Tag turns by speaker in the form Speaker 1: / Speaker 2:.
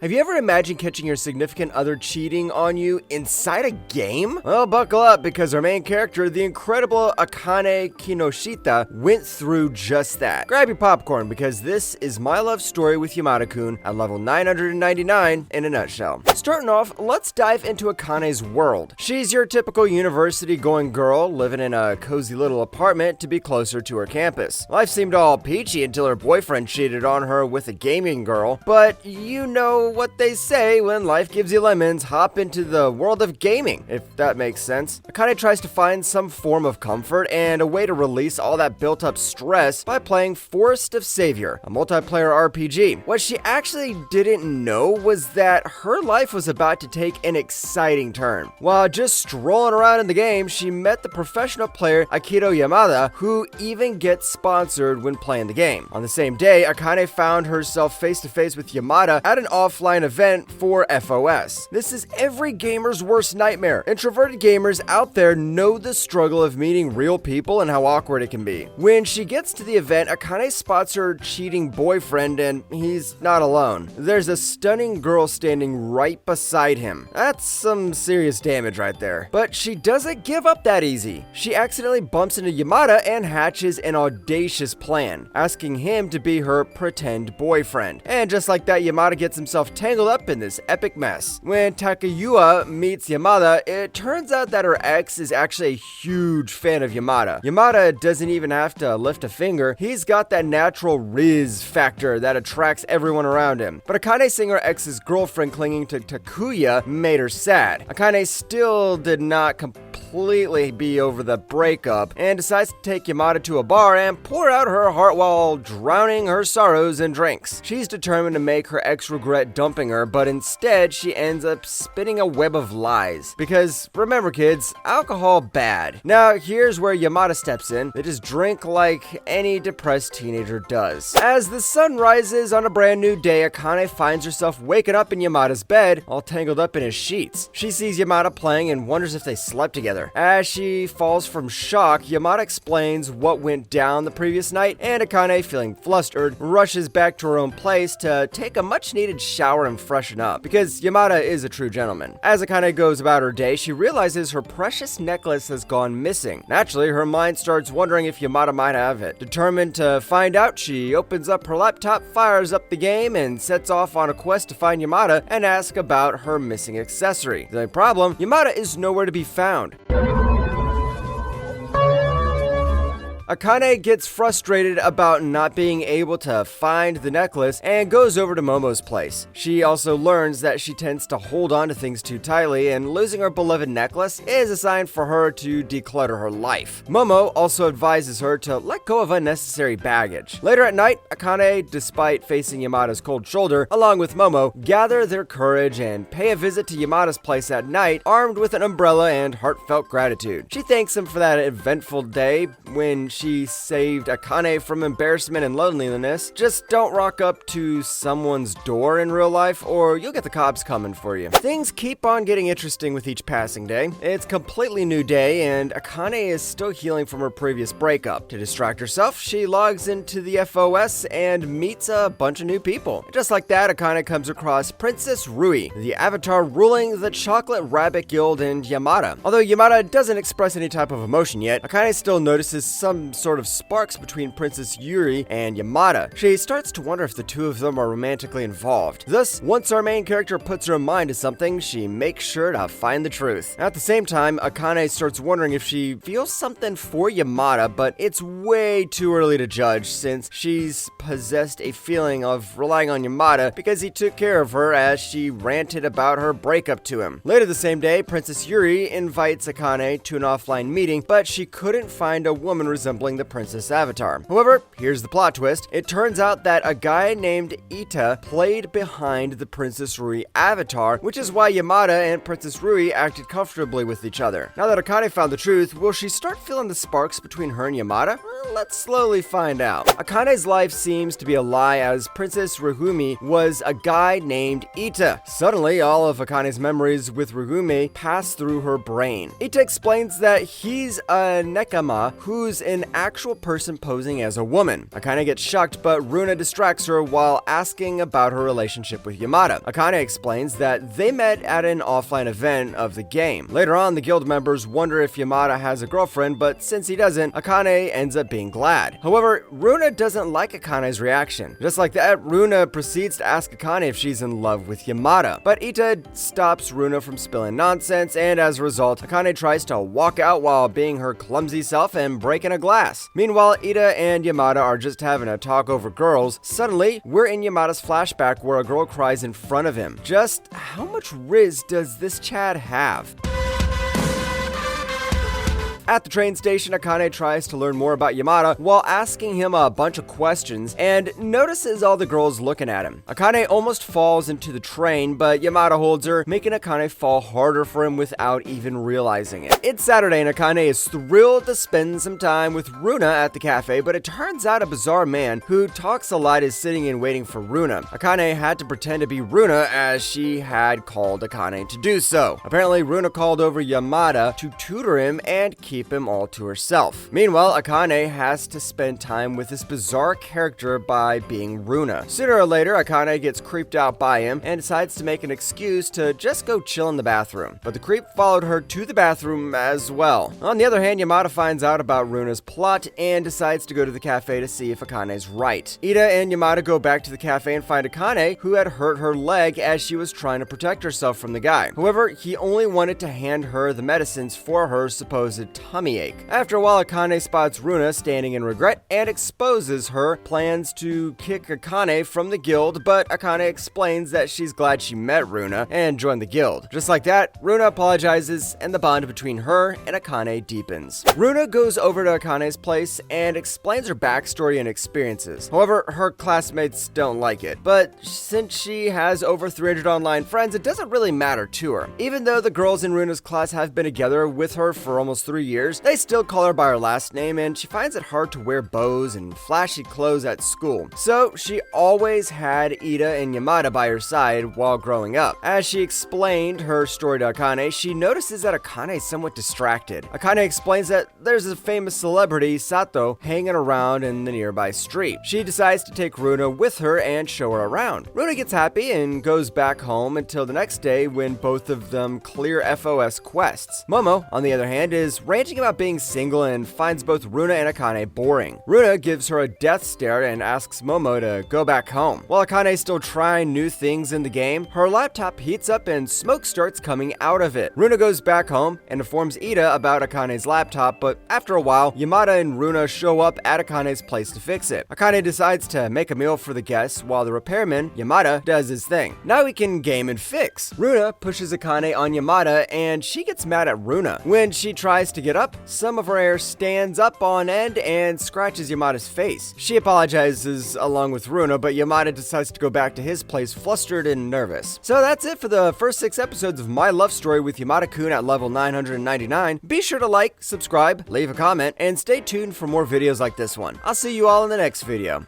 Speaker 1: Have you ever imagined catching your significant other cheating on you inside a game? Well, buckle up, because our main character, the incredible Akane Kinoshita, went through just that. Grab your popcorn, because this is my love story with Yamada-kun at level 999 in a nutshell. Starting off, let's dive into Akane's world. She's your typical university-going girl living in a cozy little apartment to be closer to her campus. Life seemed all peachy until her boyfriend cheated on her with a gaming girl, but you know what they say: when life gives you lemons, hop into the world of gaming, if that makes sense. Akane tries to find some form of comfort and a way to release all that built-up stress by playing Forest of Savior, a multiplayer RPG. What she actually didn't know was that her life was about to take an exciting turn. While just strolling around in the game, she met the professional player Akito Yamada, who even gets sponsored when playing the game. On the same day, Akane found herself face-to-face with Yamada at an offline event for FOS. This is every gamer's worst nightmare. Introverted gamers out there know the struggle of meeting real people and how awkward it can be. When she gets to the event, Akane spots her cheating boyfriend, and he's not alone. There's a stunning girl standing right beside him. That's some serious damage right there. But she doesn't give up that easy. She accidentally bumps into Yamada and hatches an audacious plan, asking him to be her pretend boyfriend. And just like that, Yamada gets himself tangled up in this epic mess. When Takayua meets Yamada, it turns out that her ex is actually a huge fan of Yamada. Yamada doesn't even have to lift a finger. He's got that natural riz factor that attracts everyone around him. But Akane seeing her ex's girlfriend clinging to Takuya made her sad. Akane still did not completely be over the breakup and decides to take Yamada to a bar and pour out her heart while drowning her sorrows in drinks. She's determined to make her ex regret dumping her, but instead she ends up spinning a web of lies. Because remember, kids, alcohol bad. Now here's where Yamada steps in. They just drink like any depressed teenager does. As the sun rises on a brand new day, Akane finds herself waking up in Yamada's bed, all tangled up in his sheets. She sees Yamada playing and wonders if they slept together. As she falls from shock, Yamada explains what went down the previous night, and Akane, feeling flustered, rushes back to her own place to take a much needed shower and freshen up, because Yamada is a true gentleman. As Akane goes about her day, she realizes her precious necklace has gone missing. Naturally, her mind starts wondering if Yamada might have it. Determined to find out, she opens up her laptop, fires up the game, and sets off on a quest to find Yamada and ask about her missing accessory. The only problem, Yamada is nowhere to be found. Akane gets frustrated about not being able to find the necklace and goes over to Momo's place. She also learns that she tends to hold on to things too tightly, and losing her beloved necklace is a sign for her to declutter her life. Momo also advises her to let go of unnecessary baggage. Later at night, Akane, despite facing Yamada's cold shoulder, along with Momo, gather their courage and pay a visit to Yamada's place at night, armed with an umbrella and heartfelt gratitude. She thanks him for that eventful day when she saved Akane from embarrassment and loneliness. Just don't rock up to someone's door in real life, or you'll get the cops coming for you. Things keep on getting interesting with each passing day. It's a completely new day, and Akane is still healing from her previous breakup. To distract herself, she logs into the FOS and meets a bunch of new people. Just like that, Akane comes across Princess Rui, the avatar ruling the Chocolate Rabbit Guild, and Yamada. Although Yamada doesn't express any type of emotion yet, Akane still notices some sort of sparks between Princess Yuri and Yamada. She starts to wonder if the two of them are romantically involved. Thus, once our main character puts her mind to something, she makes sure to find the truth. At the same time, Akane starts wondering if she feels something for Yamada, but it's way too early to judge, since she's possessed a feeling of relying on Yamada because he took care of her as she ranted about her breakup to him. Later the same day, Princess Yuri invites Akane to an offline meeting, but she couldn't find a woman resembling the princess avatar. However, here's the plot twist. It turns out that a guy named Ita played behind the Princess Rui avatar, which is why Yamada and Princess Rui acted comfortably with each other. Now that Akane found the truth, will she start feeling the sparks between her and Yamada? Let's slowly find out. Akane's life seems to be a lie, as Princess Ruhumi was a guy named Ita. Suddenly, all of Akane's memories with Ruhumi pass through her brain. Ita explains that he's a nekama who's an actual person posing as a woman. Akane gets shocked, but Runa distracts her while asking about her relationship with Yamada. Akane explains that they met at an offline event of the game. Later on, the guild members wonder if Yamada has a girlfriend, but since he doesn't, Akane ends up being glad. However, Runa doesn't like Akane's reaction. Just like that, Runa proceeds to ask Akane if she's in love with Yamada. But Ita stops Runa from spilling nonsense, and as a result, Akane tries to walk out while being her clumsy self and breaking a glass. Meanwhile, Ita and Yamada are just having a talk over girls. Suddenly, we're in Yamada's flashback where a girl cries in front of him. Just how much riz does this Chad have? At the train station, Akane tries to learn more about Yamada while asking him a bunch of questions and notices all the girls looking at him. Akane almost falls into the train, but Yamada holds her, making Akane fall harder for him without even realizing it. It's Saturday and Akane is thrilled to spend some time with Runa at the cafe, but it turns out a bizarre man who talks a lot is sitting and waiting for Runa. Akane had to pretend to be Runa as she had called Akane to do so. Apparently, Runa called over Yamada to tutor him and keep him all to herself. Meanwhile, Akane has to spend time with this bizarre character by being Runa. Sooner or later, Akane gets creeped out by him and decides to make an excuse to just go chill in the bathroom. But the creep followed her to the bathroom as well. On the other hand, Yamada finds out about Runa's plot and decides to go to the cafe to see if Akane's right. Ida and Yamada go back to the cafe and find Akane, who had hurt her leg as she was trying to protect herself from the guy. However, he only wanted to hand her the medicines for her supposed tummy ache. After a while, Akane spots Runa standing in regret and exposes her plans to kick Akane from the guild, but Akane explains that she's glad she met Runa and joined the guild. Just like that, Runa apologizes and the bond between her and Akane deepens. Runa goes over to Akane's place and explains her backstory and experiences. However, her classmates don't like it, but since she has over 300 online friends, it doesn't really matter to her. Even though the girls in Runa's class have been together with her for almost 3 years, they still call her by her last name, and she finds it hard to wear bows and flashy clothes at school. So she always had Ida and Yamada by her side while growing up. As she explained her story to Akane, she notices that Akane is somewhat distracted. Akane explains that there's a famous celebrity, Sato, hanging around in the nearby street. She decides to take Runa with her and show her around. Runa gets happy and goes back home until the next day when both of them clear FOS quests. Momo, on the other hand, is ranting about being single and finds both Runa and Akane boring. Runa gives her a death stare and asks Momo to go back home. While Akane is still trying new things in the game, her laptop heats up and smoke starts coming out of it. Runa goes back home and informs Ida about Akane's laptop, but after a while, Yamada and Runa show up at Akane's place to fix it. Akane decides to make a meal for the guests while the repairman, Yamada, does his thing. Now he can game and fix. Runa pushes Akane on Yamada and she gets mad at Runa. When she tries to get up, some of her hair stands up on end and scratches Yamada's face. She apologizes along with Runa, but Yamada decides to go back to his place flustered and nervous. So that's it for the first 6 episodes of my love story with Yamada-kun at level 999. Be sure to like, subscribe, leave a comment, and stay tuned for more videos like this one. I'll see you all in the next video.